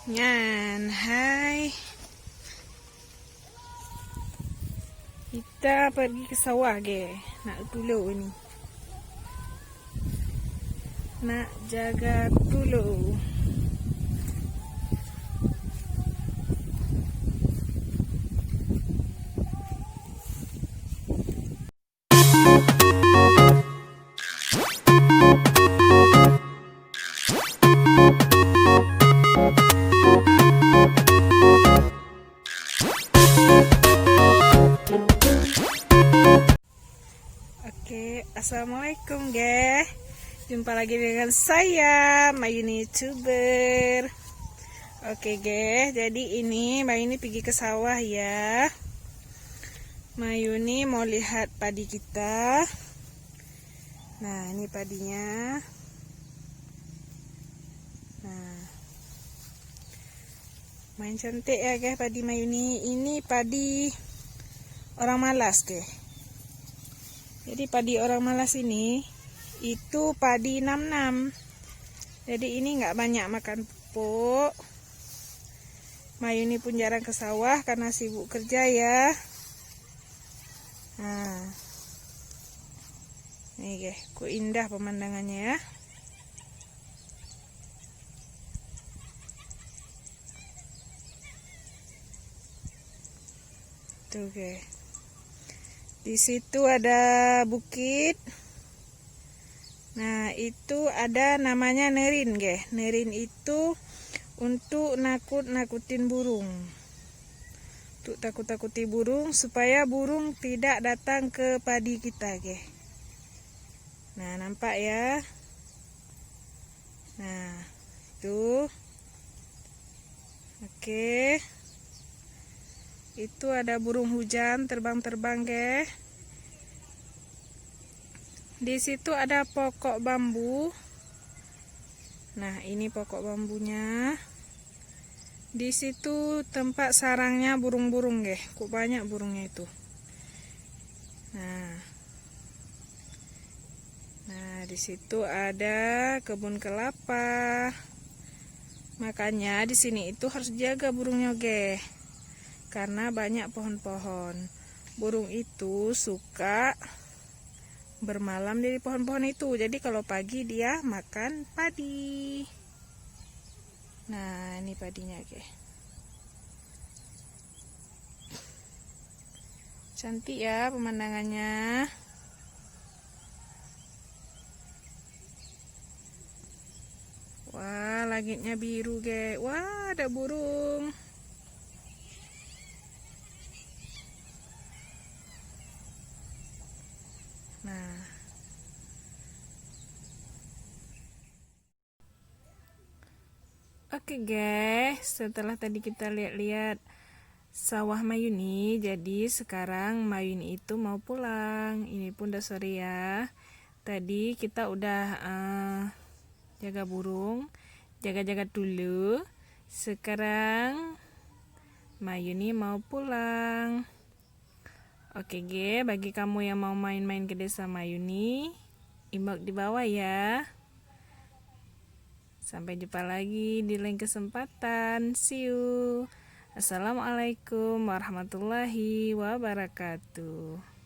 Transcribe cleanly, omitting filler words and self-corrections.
Yan, hai. Kita pergi ke sawah ge. Nak tulu ni. Nak jaga tulu. Oke, assalamualaikum ge. Jumpa lagi dengan saya, Mayuni YouTuber. Oke ge, jadi ini Mayuni pergi ke sawah ya. Mayuni mau lihat padi kita. Nah, ini padinya. Nah, main cantik ya guys padi Mayuni. Ini padi orang malas deh. Jadi padi orang malas ini itu padi 66. Jadi ini nggak banyak makan pupuk. Mayuni pun jarang ke sawah karena sibuk kerja ya. Nah, nih guys, kok indah pemandangannya ya. Tuh guys. Di situ ada bukit. Nah, itu ada namanya nerin, guys. Nerin itu untuk nakut-nakutin burung. Untuk takut-takuti burung supaya burung tidak datang ke padi kita, guys. Nah, nampak ya. Nah, itu. Oke. Itu ada burung hujan terbang-terbang, guys. Di situ ada pokok bambu. Nah, ini pokok bambunya. Di situ tempat sarangnya burung-burung, guys. Kok banyak burungnya itu. Nah, di situ ada kebun kelapa. Makanya di sini itu harus jaga burungnya, guys. Karena banyak pohon-pohon. Burung itu suka bermalam di pohon-pohon itu. Jadi kalau pagi dia makan padi. Nah, ini padinya, guys. Cantik ya pemandangannya. Wah, langitnya biru, guys. Wah, ada burung. Nah, oke guys, setelah tadi kita lihat-lihat sawah Mayuni, jadi sekarang Mayuni itu mau pulang. Ini pun udah sore ya. Tadi kita udah jaga burung, jaga-jaga dulu. Sekarang Mayuni mau pulang. Oke ge, bagi kamu yang mau main-main ke desa Mayuni, inbox di bawah ya. Sampai jumpa lagi di lain kesempatan. See you. Assalamualaikum warahmatullahi wabarakatuh.